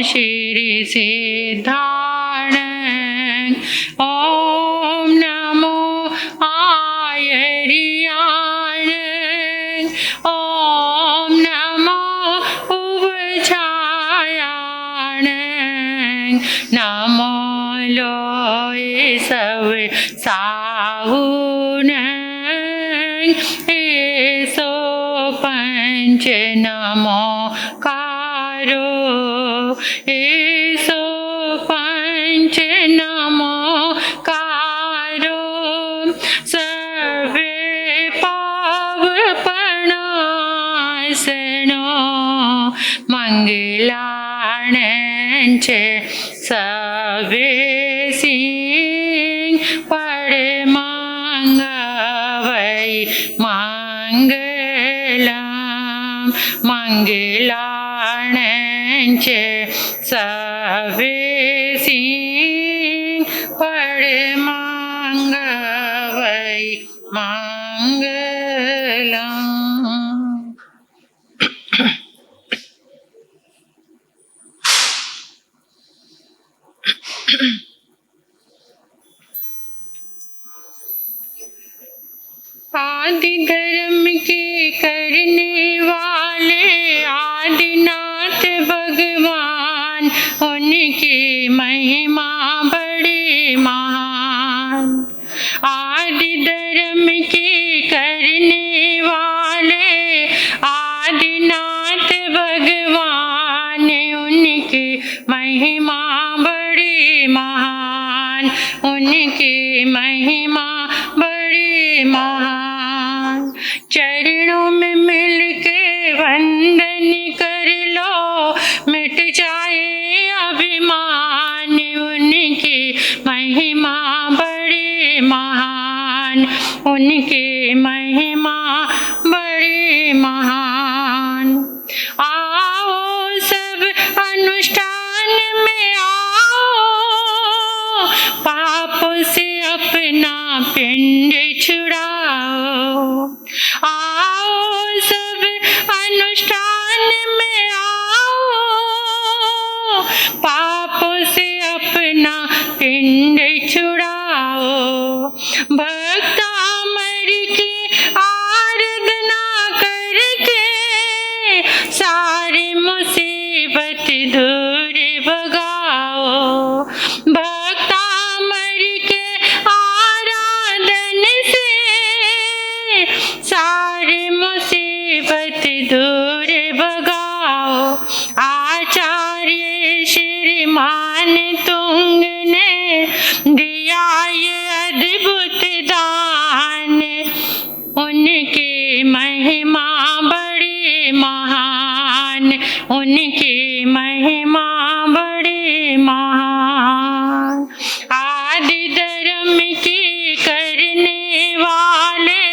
श्री सिद्धार्थ। ओम नमो आयर्याण। ओम नमो उपछायाण। नमो लोय सब साहुन। ऐसो पंच नमो कारो। ऐसो पंच नमो कारो। सर्वे पावपणासनो मंगलाणं च सर्वे सिंह परमांगवै मंगलम। मंगलाणं च सर्वे सिंह परमांगवै मंगलम। आदि धर्म के करने वाले आदिनाथ भगवान, उनकी महिमा बड़ी महान। आदि धर्म के करने वाले आदिनाथ भगवान, उनकी महिमा बड़ी महान। उनकी महिमा बड़ी महान। चरणों में मिलके वंदन कर लो, मिट जाए अभिमान। उनकी महिमा बड़ी महान। उनकी महिमा बड़ी महान। आओ सब अनुष्ठान में आओ, पापों से अपना पिंड छुड़ाओ। आओ सब अनुष्ठान में आओ, पापों से अपना पिंड छुड़ाओ। भक्तामर की आराधना करके सारी मुसीबत दूर भगाओ। भक्तामर के आराधन से सारी मुसीबत दूर भगाओ। आचार्य श्रीमान तुंग ने दिया ये अद्भुत दान। उनकी महिमा बड़ी महान। उनकी महिमा बड़ी महान। आदि धर्म की करने वाले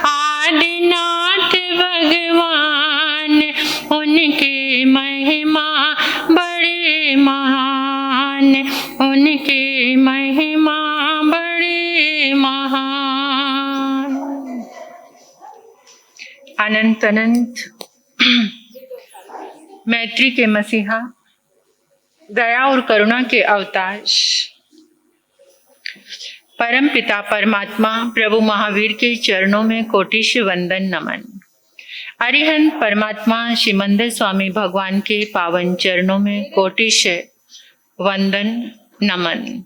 आदिनाथ भगवान, उनकी महिमा बड़ी महान। उनकी महिमा बड़ी महान। अनंत अनंत मैत्री के मसीहा, दया और करुणा के अवतार परम पिता परमात्मा प्रभु महावीर के चरणों में कोटिश वंदन नमन। अरिहंत परमात्मा श्रीमंदिर स्वामी भगवान के पावन चरणों में कोटिश वंदन नमन।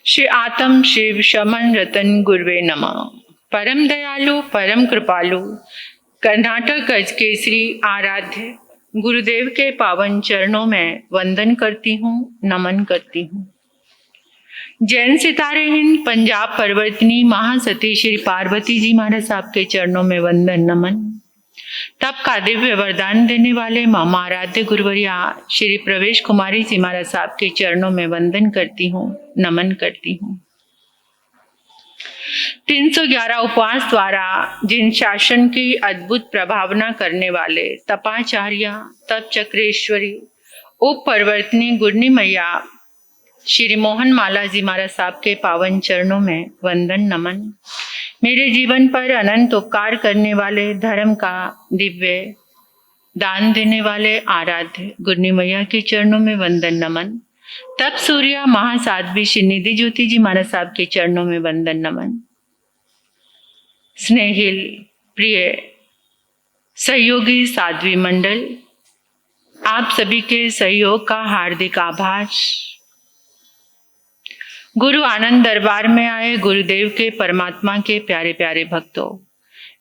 श्री आत्म शिव शमन रतन गुरुवे नमः। परम दयालु परम कृपालु कर्नाटक गज केसरी आराध्य गुरुदेव के पावन चरणों में वंदन करती हूँ, नमन करती हूँ। जैन सितारे हिंद पंजाब परिवर्तनी महासती श्री पार्वती जी महाराज साहब के चरणों में वंदन नमन। तब का दिव्य वरदान देने वाले मामा आराध्य गुरुवरिया श्री प्रवेश कुमारी जी महाराज साहब के चरणों में वंदन करती हूँ, नमन करती हूँ। 311 उपवास द्वारा जिन शासन की अद्भुत प्रभावना करने वाले तपाचार्य तप चक्रेश्वरी उप परिवर्तनी गुरनी मैया श्री मोहन माला जी महाराज साहब के पावन चरणों में वंदन नमन। मेरे जीवन पर अनंत उपकार करने वाले धर्म का दिव्य दान देने वाले आराध्य गुरनी मैया के चरणों में वंदन नमन। तप सूर्या महासाध्वी श्री निधि ज्योति जी महाराज साहब के चरणों में वंदन नमन। स्नेहिल प्रिय सहयोगी साध्वी मंडल, आप सभी के सहयोग का हार्दिक आभार। गुरु आनंद दरबार में आए गुरुदेव के परमात्मा के प्यारे प्यारे भक्तों,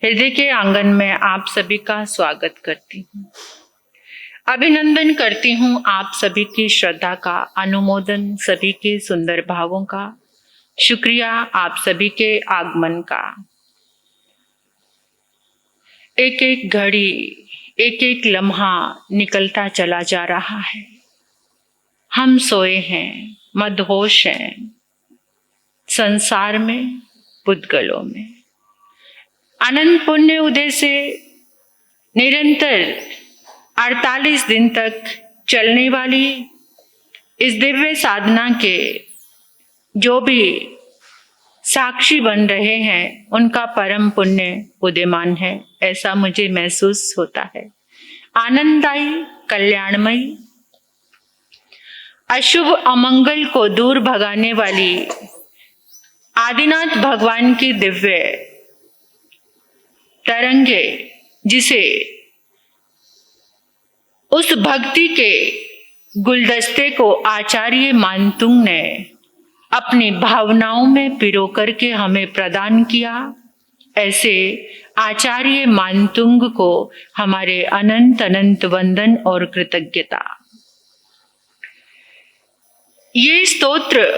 हृदय के आंगन में आप सभी का स्वागत करती हूँ। अभिनंदन करती हूँ आप सभी की श्रद्धा का, अनुमोदन सभी के सुंदर भावों का, शुक्रिया आप सभी के आगमन का। एक एक घड़ी, एक एक लम्हा निकलता चला जा रहा है। हम सोए हैं, मदहोश हैं संसार में, पुद्गलों में। अनंत पुण्य उदय से निरंतर 48 दिन तक चलने वाली इस दिव्य साधना के जो भी साक्षी बन रहे हैं, उनका परम पुण्य उदयमान है, ऐसा मुझे महसूस होता है। आनंददायी, कल्याणमयी, अशुभ अमंगल को दूर भगाने वाली आदिनाथ भगवान की दिव्य तरंगे, जिसे उस भक्ति के गुलदस्ते को आचार्य मानतुंग ने अपनी भावनाओं में पिरो करके हमें प्रदान किया, ऐसे आचार्य मानतुंग को हमारे अनंत अनंत वंदन और कृतज्ञता। ये स्तोत्र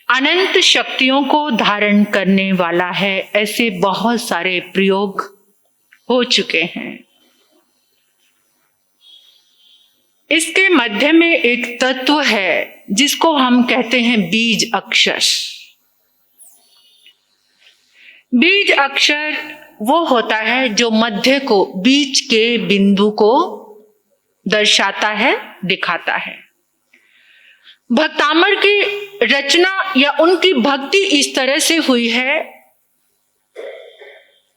अनंत शक्तियों को धारण करने वाला है, ऐसे बहुत सारे प्रयोग हो चुके हैं। इसके मध्य में एक तत्व है जिसको हम कहते हैं बीज अक्षर। बीज अक्षर वो होता है जो मध्य को, बीच के बिंदु को दर्शाता है, दिखाता है। भक्तामर की रचना या उनकी भक्ति इस तरह से हुई है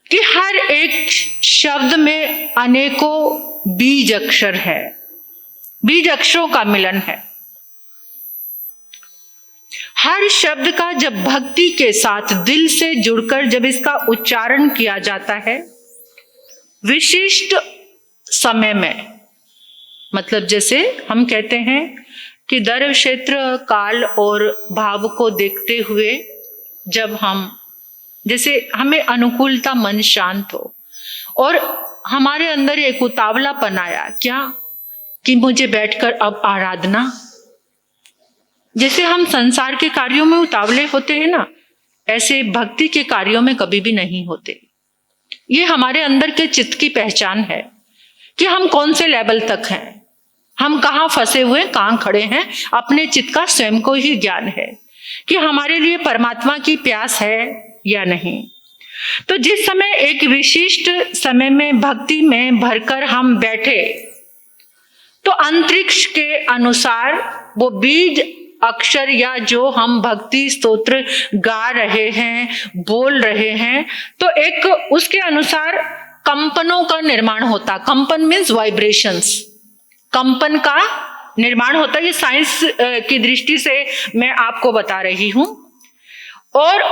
कि हर एक शब्द में अनेकों बीज अक्षर है, बीज अक्षरों का मिलन है। हर शब्द का जब भक्ति के साथ दिल से जुड़कर जब इसका उच्चारण किया जाता है, विशिष्ट समय में, मतलब जैसे हम कहते हैं कि दर्व क्षेत्र, काल और भाव को देखते हुए जब हम, जैसे हमें अनुकूलता, मन शांत हो और हमारे अंदर एक उतावलापन आया, क्या कि मुझे बैठकर अब आराधना, जैसे हम संसार के कार्यों में उतावले होते हैं ना, ऐसे भक्ति के कार्यों में कभी भी नहीं होते। ये हमारे अंदर के चित्त की पहचान है कि हम कौन से लेवल तक हैं, हम कहाँ फंसे हुए, कहाँ खड़े हैं। अपने चित्त का स्वयं को ही ज्ञान है कि हमारे लिए परमात्मा की प्यास है या नहीं। तो जिस समय एक विशिष्ट समय में भक्ति में भरकर हम बैठे, तो अंतरिक्ष के अनुसार वो बीज अक्षर या जो हम भक्ति स्तोत्र गा रहे हैं, बोल रहे हैं, तो एक उसके अनुसार कंपनों का निर्माण होता। कंपन मीन्स वाइब्रेशंस, कंपन का निर्माण होता है। ये साइंस की दृष्टि से मैं आपको बता रही हूं। और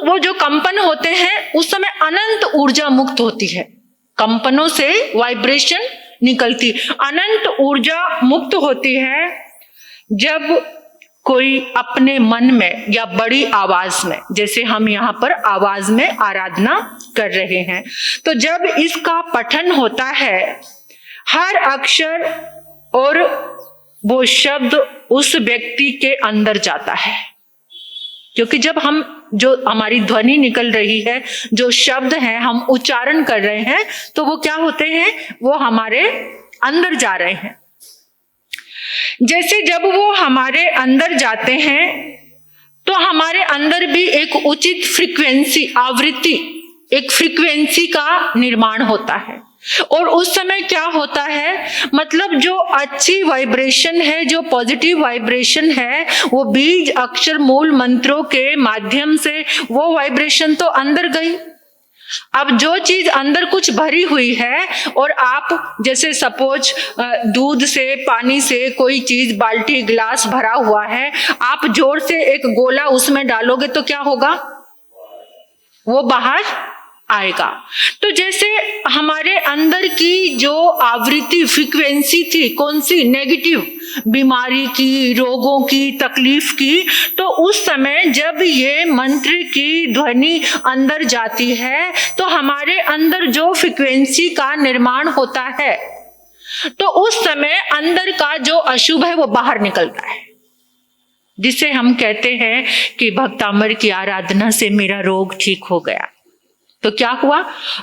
वो जो कंपन होते हैं, उस समय अनंत ऊर्जा मुक्त होती है, कंपनों से वाइब्रेशन निकलती, अनंत ऊर्जा मुक्त होती है। जब कोई अपने मन में या बड़ी आवाज में, जैसे हम यहाँ पर आवाज में आराधना कर रहे हैं, तो जब इसका पठन होता है, हर अक्षर और वो शब्द उस व्यक्ति के अंदर जाता है। क्योंकि जब हम, जो हमारी ध्वनि निकल रही है, जो शब्द हैं हम उच्चारण कर रहे हैं, तो वो क्या होते हैं, वो हमारे अंदर जा रहे हैं। जैसे जब वो हमारे अंदर जाते हैं, तो हमारे अंदर भी एक उचित फ्रीक्वेंसी, आवृत्ति, एक फ्रीक्वेंसी का निर्माण होता है। और उस समय क्या होता है, मतलब जो अच्छी वाइब्रेशन है, जो पॉजिटिव वाइब्रेशन है, वो बीज अक्षर मूल मंत्रों के माध्यम से वो वाइब्रेशन तो अंदर गई। अब जो चीज अंदर कुछ भरी हुई है और आप जैसे सपोज दूध से पानी से कोई चीज बाल्टी गिलास भरा हुआ है, आप जोर से एक गोला उसमें डालोगे तो क्या होगा, वो बाहर आएगा। तो जैसे हमारे अंदर की जो आवृत्ति फ्रीक्वेंसी थी, कौन सी, नेगेटिव, बीमारी की, रोगों की, तकलीफ की, तो उस समय जब ये मंत्र की ध्वनि अंदर जाती है तो हमारे अंदर जो फ्रीक्वेंसी का निर्माण होता है, तो उस समय अंदर का जो अशुभ है वो बाहर निकलता है, जिसे हम कहते हैं कि भक्तामर की आराधना से मेरा रोग ठीक हो गया। तो क्या हुआ,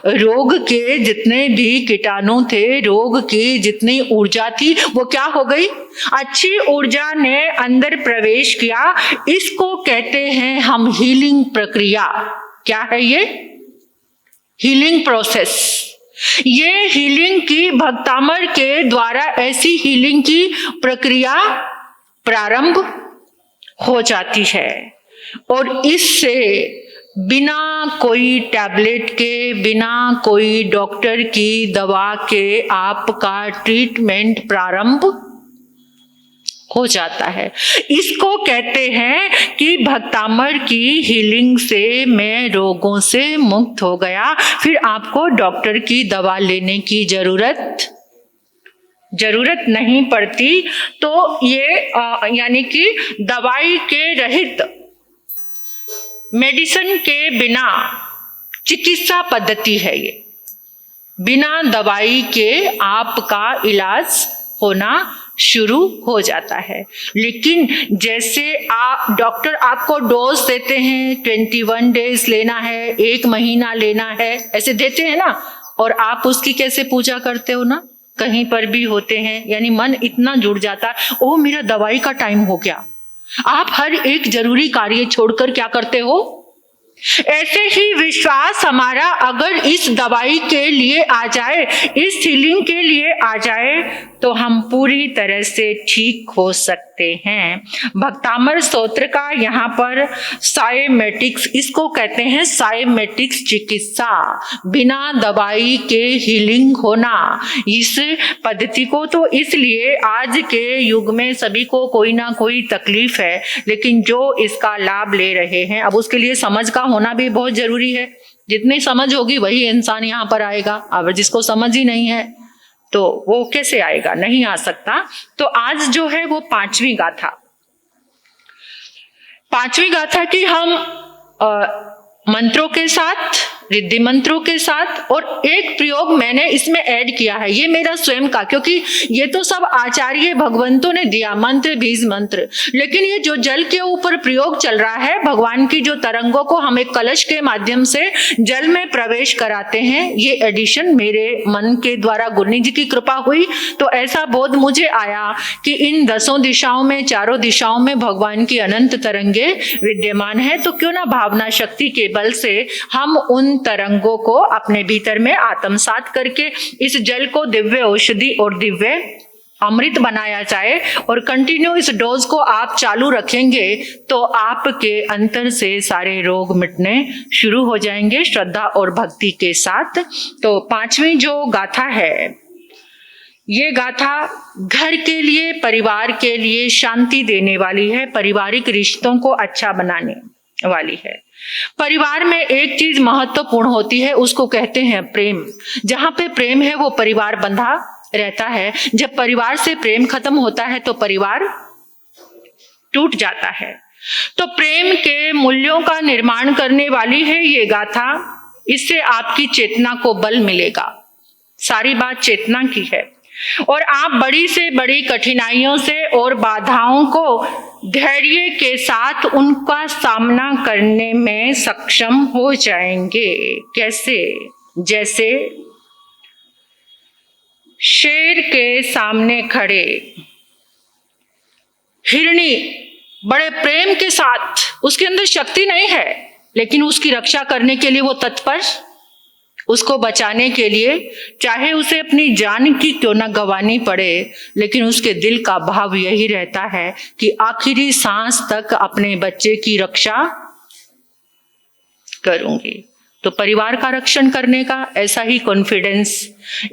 रोग के जितने भी कीटाणु थे, रोग की जितनी ऊर्जा थी, वो क्या हो गई, अच्छी ऊर्जा ने अंदर प्रवेश किया। इसको कहते हैं हम हीलिंग प्रक्रिया। क्या है ये, हीलिंग प्रोसेस। ये हीलिंग की भक्तामर के द्वारा ऐसी हीलिंग की प्रक्रिया प्रारंभ हो जाती है और इससे बिना कोई टैबलेट के, बिना कोई डॉक्टर की दवा के आपका ट्रीटमेंट प्रारंभ हो जाता है। इसको कहते हैं कि भक्तामर की हीलिंग से मैं रोगों से मुक्त हो गया, फिर आपको डॉक्टर की दवा लेने की जरूरत नहीं पड़ती। तो ये यानी कि दवाई के रहित, मेडिसिन के बिना चिकित्सा पद्धति है ये। बिना दवाई के आपका इलाज होना शुरू हो जाता है। लेकिन जैसे डॉक्टर आपको डोज देते हैं, 21 डेज लेना है, 1 महीना लेना है, ऐसे देते हैं ना, और आप उसकी कैसे पूजा करते हो ना, कहीं पर भी होते हैं, यानी मन इतना जुड़ जाता है, ओ मेरा दवाई का टाइम हो गया। आप हर एक जरूरी कार्य छोड़कर क्या करते हो, ऐसे ही विश्वास हमारा अगर इस दवाई के लिए आ जाए, इस हीलिंग के लिए आ जाए, तो हम पूरी तरह से ठीक हो सकते हैं। भक्तामर स्तोत्र का यहाँ पर साइमेटिक्स, इसको कहते हैं साइमेटिक्स चिकित्सा, बिना दवाई के हीलिंग होना। इस पद्धति को तो इसलिए आज के युग में सभी को कोई ना कोई तकलीफ है, लेकिन जो इसका लाभ ले रहे हैं, अब उसके लिए समझ का होना भी बहुत जरूरी है। जितनी समझ होगी वही इंसान यहाँ पर आएगा, अब जिसको समझ ही नहीं है तो वो कैसे आएगा, नहीं आ सकता। तो आज जो है वो पांचवी गाथा की हम मंत्रों के साथ, रिद्धि मंत्रों के साथ, और एक प्रयोग मैंने इसमें ऐड किया है, ये मेरा स्वयं का, क्योंकि ये तो सब आचार्य भगवंतों ने दिया, मंत्र बीज मंत्र, लेकिन ये जो जल के ऊपर प्रयोग चल रहा है, भगवान की जो तरंगों को हम एक कलश के माध्यम से जल में प्रवेश कराते हैं, ये एडिशन मेरे मन के द्वारा गुरनी जी की कृपा हुई। तो ऐसा बोध मुझे आया कि इन 10 दिशाओं में, चारों दिशाओं में भगवान की अनंत तरंगे विद्यमान है, तो क्यों ना भावना शक्ति के बल से हम उन तरंगों को अपने भीतर में आत्मसात करके इस जल को दिव्य औषधि और दिव्य अमृत बनाया जाए। और कंटिन्यू इस डोज को आप चालू रखेंगे तो आपके अंतर से सारे रोग मिटने शुरू हो जाएंगे, श्रद्धा और भक्ति के साथ। तो पांचवी जो गाथा है, ये गाथा घर के लिए, परिवार के लिए शांति देने वाली है, पारिवारिक रिश्तों को अच्छा बनाने वाली है। परिवार में एक चीज महत्वपूर्ण होती है, उसको कहते हैं प्रेम। जहां पे प्रेम है वो परिवार बंधा रहता है। जब परिवार से प्रेम खत्म होता है तो परिवार टूट जाता है। तो प्रेम के मूल्यों का निर्माण करने वाली है ये गाथा। इससे आपकी चेतना को बल मिलेगा। सारी बात चेतना की है, और आप बड़ी से बड़ी कठिनाइयों से और बाधाओं को धैर्य के साथ उनका सामना करने में सक्षम हो जाएंगे। कैसे? जैसे शेर के सामने खड़े हिरणी बड़े प्रेम के साथ, उसके अंदर शक्ति नहीं है, लेकिन उसकी रक्षा करने के लिए वो तत्पर, उसको बचाने के लिए चाहे उसे अपनी जान की क्यों ना गंवानी पड़े, लेकिन उसके दिल का भाव यही रहता है कि आखिरी सांस तक अपने बच्चे की रक्षा करूंगी। तो परिवार का रक्षण करने का ऐसा ही कॉन्फिडेंस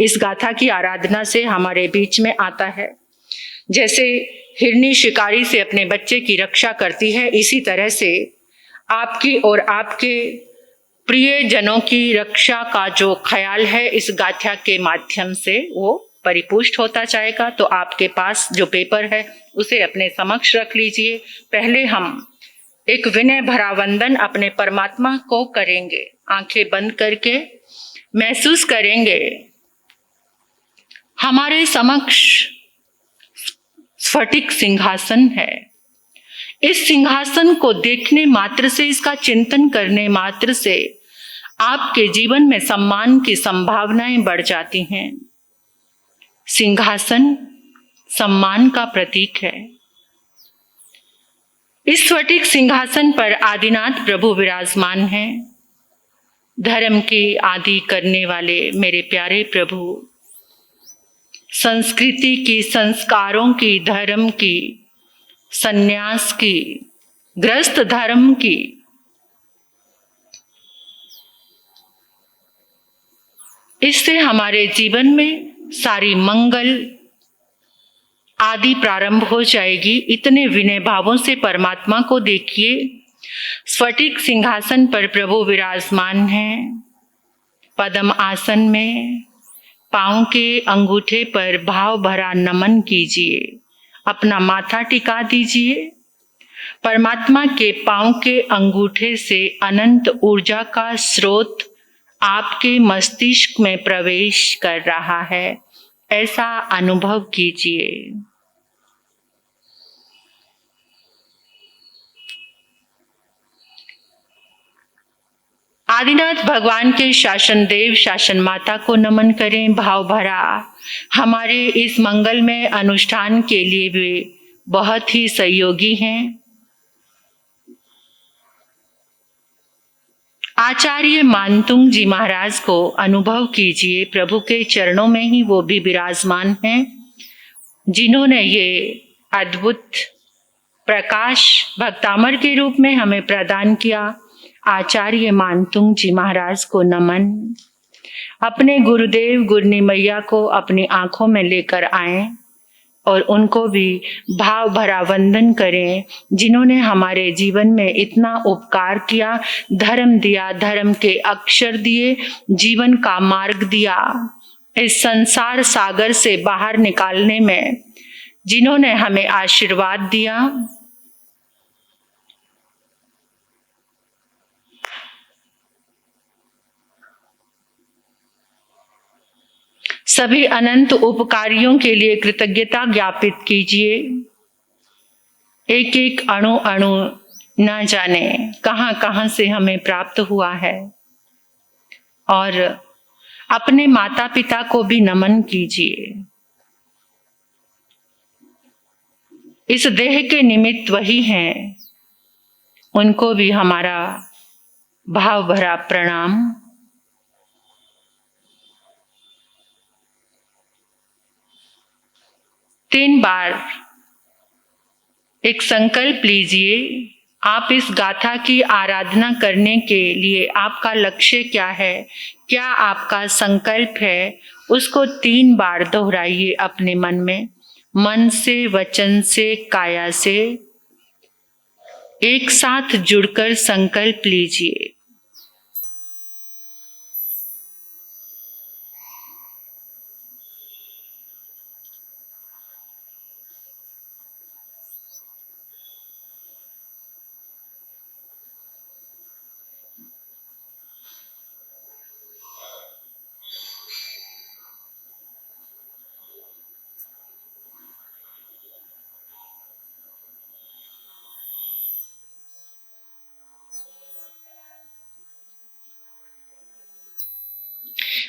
इस गाथा की आराधना से हमारे बीच में आता है। जैसे हिरनी शिकारी से अपने बच्चे की रक्षा करती है, इसी तरह से आपकी और आपके प्रियजनों की रक्षा का जो ख्याल है इस गाथा के माध्यम से वो परिपुष्ट होता जाएगा। तो आपके पास जो पेपर है उसे अपने समक्ष रख लीजिए। पहले हम एक विनय भरा वंदन अपने परमात्मा को करेंगे। आंखें बंद करके महसूस करेंगे हमारे समक्ष स्फटिक सिंहासन है। इस सिंहासन को देखने मात्र से, इसका चिंतन करने मात्र से आपके जीवन में सम्मान की संभावनाएं बढ़ जाती हैं। सिंहासन सम्मान का प्रतीक है। इस स्फटिक सिंहासन पर आदिनाथ प्रभु विराजमान हैं। धर्म की आदि करने वाले मेरे प्यारे प्रभु, संस्कृति की, संस्कारों की, धर्म की, संन्यास की, गृहस्थ धर्म की, इससे हमारे जीवन में सारी मंगल आदि प्रारंभ हो जाएगी। इतने विनय भावों से परमात्मा को देखिए। स्फटिक सिंहासन पर प्रभु विराजमान हैं। पद्म आसन में पांव के अंगूठे पर भाव भरा नमन कीजिए, अपना माथा टिका दीजिए। परमात्मा के पांव के अंगूठे से अनंत ऊर्जा का स्रोत आपके मस्तिष्क में प्रवेश कर रहा है, ऐसा अनुभव कीजिए। आदिनाथ भगवान के शासन देव, शासन माता को नमन करें भाव भरा। हमारे इस मंगलमय अनुष्ठान के लिए वे बहुत ही सहयोगी हैं। आचार्य मानतुंग जी महाराज को अनुभव कीजिए। प्रभु के चरणों में ही वो भी विराजमान हैं, जिन्होंने ये अद्भुत प्रकाश भक्तामर के रूप में हमें प्रदान किया। आचार्य मानतुंग जी महाराज को नमन। अपने गुरुदेव गुरनी मैया को अपनी आंखों में लेकर आएं और उनको भी भाव भरा वंदन करें, जिन्होंने हमारे जीवन में इतना उपकार किया, धर्म दिया, धर्म के अक्षर दिए, जीवन का मार्ग दिया। इस संसार सागर से बाहर निकालने में जिन्होंने हमें आशीर्वाद दिया। सभी अनंत उपकारियों के लिए कृतज्ञता ज्ञापित कीजिए। एक एक अणु अणु न जाने कहां कहां से हमें प्राप्त हुआ है। और अपने माता पिता को भी नमन कीजिए। इस देह के निमित्त वही हैं, उनको भी हमारा भाव भरा प्रणाम। तीन बार एक संकल्प लीजिए। आप इस गाथा की आराधना करने के लिए आपका लक्ष्य क्या है, क्या आपका संकल्प है, उसको 3 बार दोहराइए अपने मन में। मन से, वचन से, काया से एक साथ जुड़कर संकल्प लीजिए।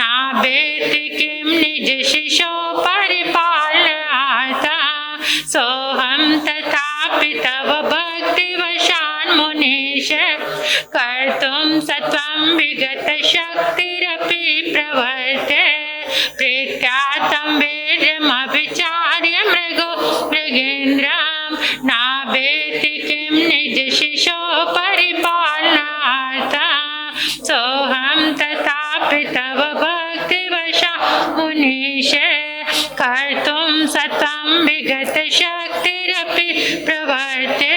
नावेति किं निज शिशो परिपालनार्थं सोऽहं तथापि तव भक्तिवशान् मुनीश कर्तुं सत्वं विगतशक्तिरपि प्रवर्ते प्रीत्या तं वीर्यमभिचार्य मृगो मृगेन्द्रं नावेति किं निज शिशो परिपालनार्थं सोऽहं तथापि तव भक्तिवशा मुनीश कर्तुं सत्वं विगतशक्तिरपि प्रवर्ते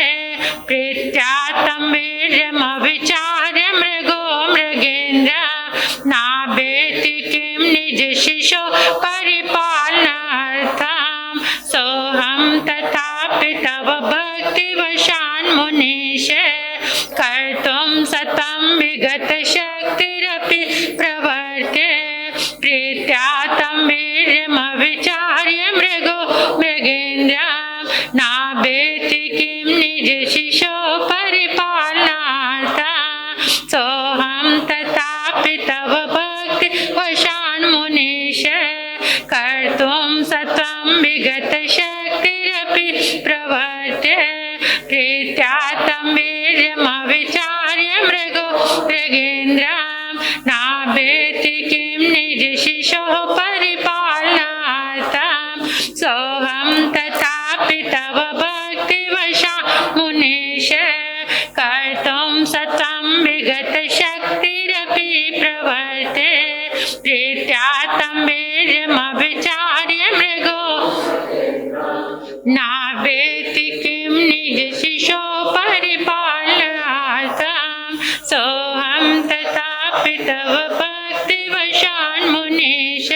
प्रीत्या तं वीर्यमभिचार्य मृगो मृगेन्द्र नावेति किं निज शिशो परिपालनार्थं सोऽहं तथापि तव भक्तिवशान् मुनीश कर्तुं सत्वं विगतशक्तिरपि प्रवर्ते प्रीत्या तं वीर्यमभिचार्य मृगो मृगेन्द्रं नावेति किं निज शिशो परिपालनार्थं सोऽहं तथापि तव भक्तिवशान् मुनीश कर्तुं सत्वं विगतशक्तिरपि प्रवर्ते प्रीत्या तं वीर्यमभिचार्य मृगो मृगेन्द्रं नावेति किं निज शिशो परिपालनार्थं सोऽहं तथापि तव भक्तिवशा मुनीश कर्तुं सत्वं विगतशक्तिरपि प्रवर्ते प्रीत्या तं वीर्यमभिचार्य मृगो नावेति किं निज शिशो परिपालनार्थं सोऽहं तथापि तव भक्तिवशान् मुनीश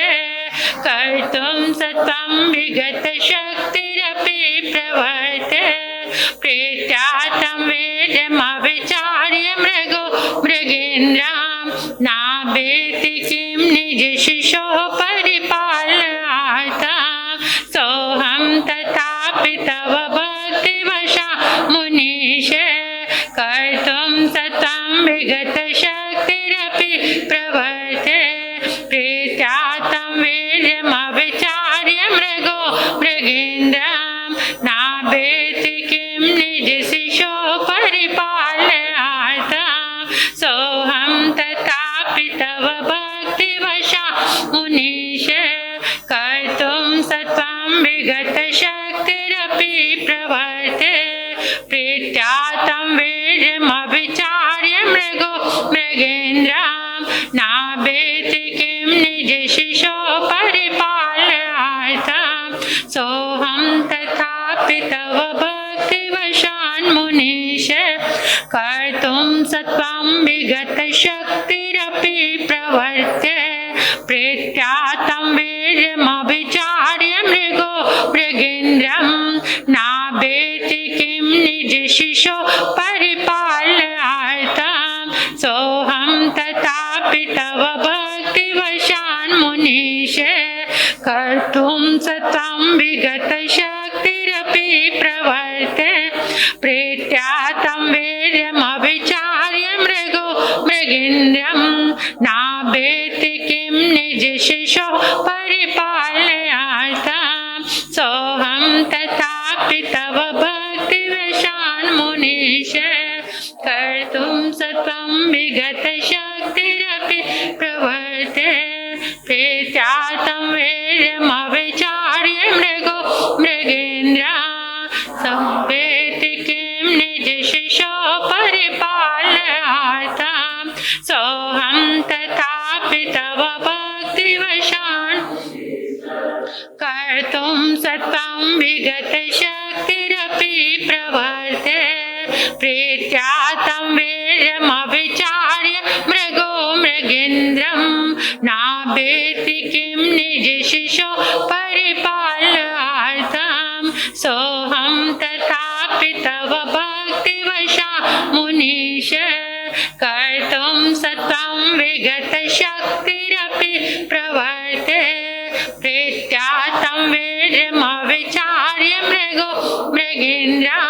कर्तुं सत्वं विगतशक्तिरपि प्रवर्ते प्रीत्या तं वीर्यमभिचार्य मृगो मृगेन्द्रं नावेति किं निज शिशो परिपालनार्थं सोऽहं तथापि तव भक्तिवशा मुनीश कर्तुं सत्वं विगतशक्तिरपि प्रवर्ते प्रीत्या तं वीर्यमभिचार्य मृगो मृगेन्द्रं नावेति किं निज शिशो परिपालनार्थं सोऽहं तथापि तव भक्तिवशा मुनीश कर्तुं सत्वं विगतशक्तिरपि प्रवर्ते प्रीत्या तं वीर्यमभिचार्य मृगो मृगेन्द्रं नावेति किं निज शिशो परिपालनार्थं सोऽहं तथापि तव भक्तिवशान् मुनीश कर्तुं सत्वं विगतशक्तिरपि प्रवर्ते प्रीत्या तं वीर्यमभिचार्य मृगो मृगेन्द्रं नावेति किं निज शिशो परिपालनार्थं सोऽहं तथापि तव भक्तिवशान् मुनीश कर्तुं सत्वं विगतशक्तिरपि प्रवर्ते प्रीत्या तं वीर्यमभिचार्य मृगो मृगेन्द्रं नावेति किं निज शिशो परिपालनार्थं सोऽहं तथापि तव भक्तिवशान् मुनीश कर्तुं सत्वं विगतशक्तिरपि प्रवर्ते प्रीत्या तं वीर्यमभिचार्य मृगो मृगेन्द्रं संवेति किं निज शिशो परिपालनार्थं सोऽहं तथापि तव भक्तिवशान् कर्तुं सत्वं विगतशक्तिरपि प्रवर्ते प्रीत्या तं वीर्यमभिचार्य मृगो मृगेन्द्रं नावेति किं निज शिशो परिपालनार्थं सोऽहं तथापि तव भक्तिवशा मुनीश कर्तुं सत्वं विगतशक्तिरपि प्रवर्ते प्रीत्या तं वीर्यमभिचार्य मृगो मृगेन्द्रं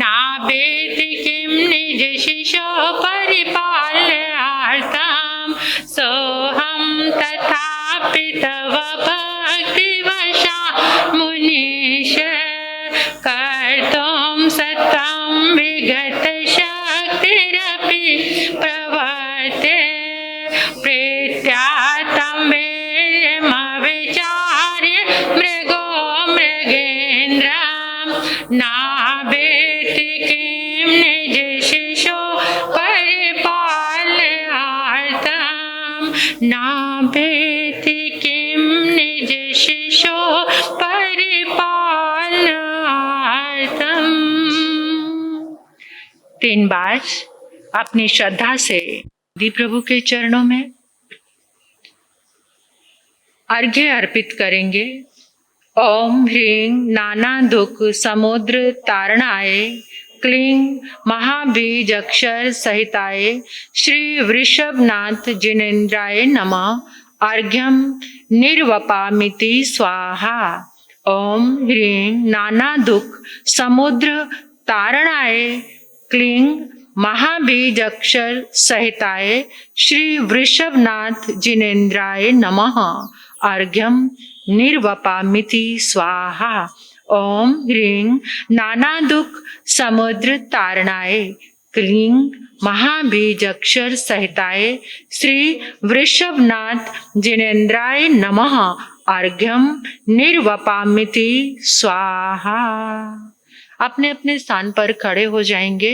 नावेति किं निज शिशो परिपालनार्थं सोऽहं अपि तव भक्तिवशा मुनीश कर्तुं सतं विगत शक्तिरपि प्रवर्ते प्रीत्या तं वीर्यमविचार्य मृगो मृगेन्द्रं नावेति किं निजशिशो परिपालनार्थं नावेति किं निजशिशो परिपालनार्थं। 3 बार अपनी श्रद्धा से दी प्रभु के चरणों में अर्घ्य अर्पित करेंगे। ओम ह्रीं नाना दुख समुद्र तारणाय क्लीं महाबीज अक्षर सहिताय श्री वृषभनाथ जिनेन्द्राय नमः। अर्घ्यम निर्वपामिति स्वाहा। ओम ह्रीं नाना दुख समुद्र तारणाय क्लीं महाबीज अक्षर सहिताय श्री वृषभनाथ जिनेन्द्राय नमः। अर्घ्यम निर्वपामिति स्वाहा। ओम ह्रीं नाना दुख समुद्र तारणाय क्लीं महाबीज अक्षर सहिताय श्री वृषभनाथ जिनेन्द्राय नमः। अर्घ्यम निर्वपामिति स्वाहा। अपने अपने स्थान पर खड़े हो जाएंगे।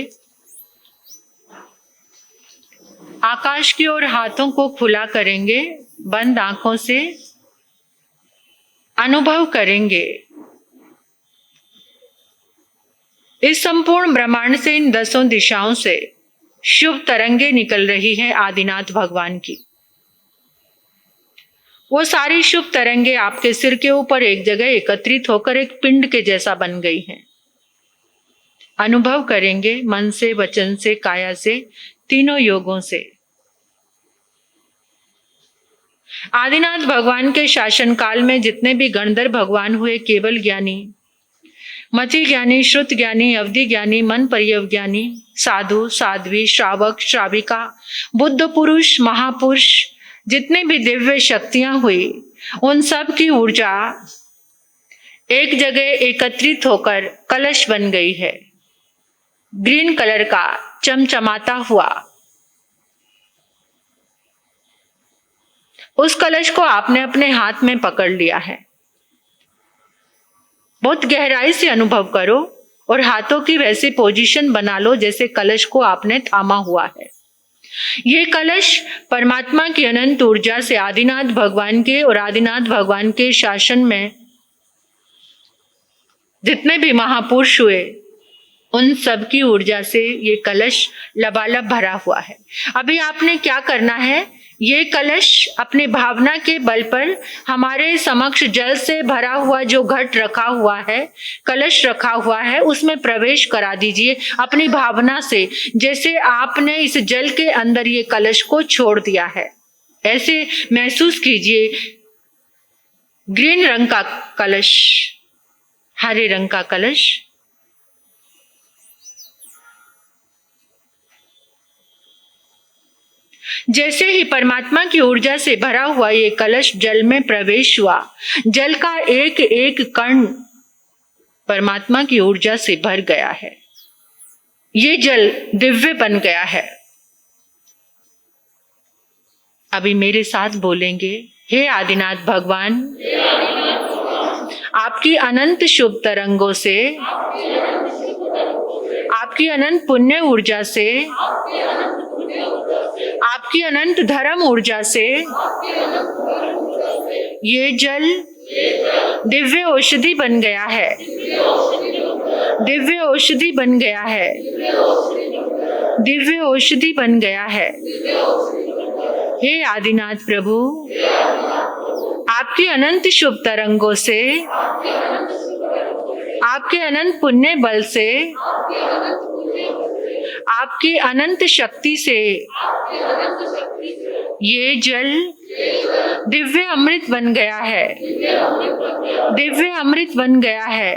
आकाश की ओर हाथों को खुला करेंगे। बंद आंखों से अनुभव करेंगे इस संपूर्ण ब्रह्मांड से, इन 10 दिशाओं से शुभ तरंगे निकल रही हैं आदिनाथ भगवान की। वो सारी शुभ तरंगे आपके सिर के ऊपर एक जगह एकत्रित होकर एक पिंड के जैसा बन गई हैं। अनुभव करेंगे मन से, वचन से, काया से, तीनों योगों से। आदिनाथ भगवान के शासन काल में जितने भी गणधर भगवान हुए, केवल ज्ञानी, मति ज्ञानी, श्रुत ज्ञानी, अवधि ज्ञानी, मन पर्यव ज्ञानी, साधु, साध्वी, श्रावक, श्राविका, बुद्ध पुरुष, महापुरुष, जितने भी दिव्य शक्तियां हुई, उन सब की ऊर्जा एक जगह एकत्रित होकर कलश बन गई है, ग्रीन कलर का चमचमाता हुआ। उस कलश को आपने अपने हाथ में पकड़ लिया है। बहुत गहराई से अनुभव करो और हाथों की वैसे पोजीशन बना लो जैसे कलश को आपने थामा हुआ है। ये कलश परमात्मा की अनंत ऊर्जा से आदिनाथ भगवान के और आदिनाथ भगवान के शासन में जितने भी महापुरुष हुए, उन सब की ऊर्जा से ये कलश लबालब भरा हुआ है। अभी आपने क्या करना है, ये कलश अपने भावना के बल पर हमारे समक्ष जल से भरा हुआ जो घट रखा हुआ है, कलश रखा हुआ है, उसमें प्रवेश करा दीजिए अपनी भावना से, जैसे आपने इस जल के अंदर ये कलश को छोड़ दिया है। ऐसे महसूस कीजिए। ग्रीन रंग का कलश, हरे रंग का कलश, जैसे ही परमात्मा की ऊर्जा से भरा हुआ ये कलश जल में प्रवेश हुआ, जल का एक एक कण परमात्मा की ऊर्जा से भर गया है। ये जल दिव्य बन गया है। अभी मेरे साथ बोलेंगे, हे आदिनाथ भगवान, आपकी अनंत शुभ तरंगों से, आपकी अनंत पुण्य ऊर्जा से, आपकी अनंत धर्म ऊर्जा से ये जल दिव्य औषधि बन गया है, दिव्य औषधि बन गया है, दिव्य औषधि बन गया है। हे आदिनाथ प्रभु, आपकी अनंत शुभ तरंगों से, आपके अनंत पुण्य बल से, आपकी अनंत शक्ति से ये जल दिव्य अमृत बन गया है, दिव्य अमृत बन गया है,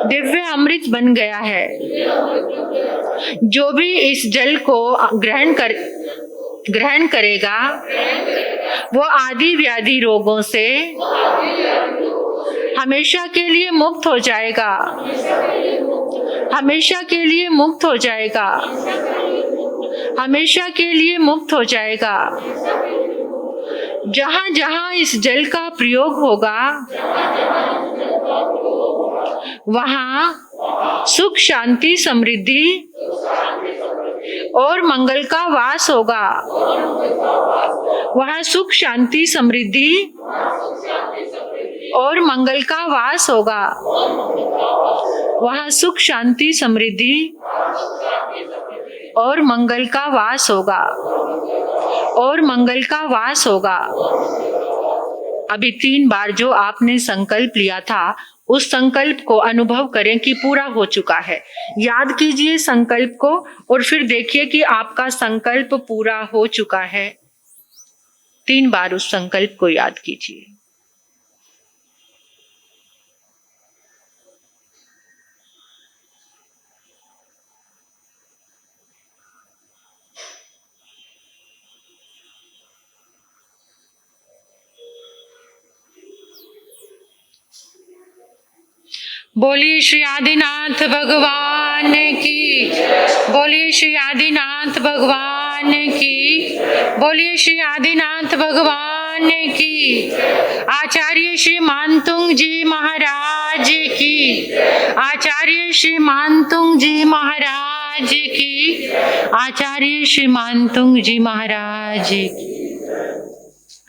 दिव्य अमृत बन गया है। जो भी इस जल को ग्रहण करेगा वो आदि व्याधि रोगों से हमेशा के लिए मुक्त हो जाएगा, हमेशा के लिए मुक्त हो जाएगा, हमेशा के लिए मुक्त हो जाएगा। जहाँ जहाँ इस जल का प्रयोग होगा वहाँ सुख शांति समृद्धि और मंगल का वास होगा, वहाँ सुख शांति समृद्धि और मंगल का वास होगा, वहाँ सुख शांति समृद्धि और मंगल का वास होगा, और मंगल का वास होगा। अभी 3 बार जो आपने संकल्प लिया था उस संकल्प को अनुभव करें कि पूरा हो चुका है। याद कीजिए संकल्प को और फिर देखिए कि आपका संकल्प पूरा हो चुका है। 3 बार उस संकल्प को याद कीजिए। बोलिए श्री आदिनाथ भगवान की, बोलिए श्री आदिनाथ भगवान की, बोलिए श्री आदिनाथ भगवान की। आचार्य श्री मानतुंग जी महाराज की, आचार्य श्री मानतुंग जी महाराज की, आचार्य श्री मानतुंग जी महाराज की।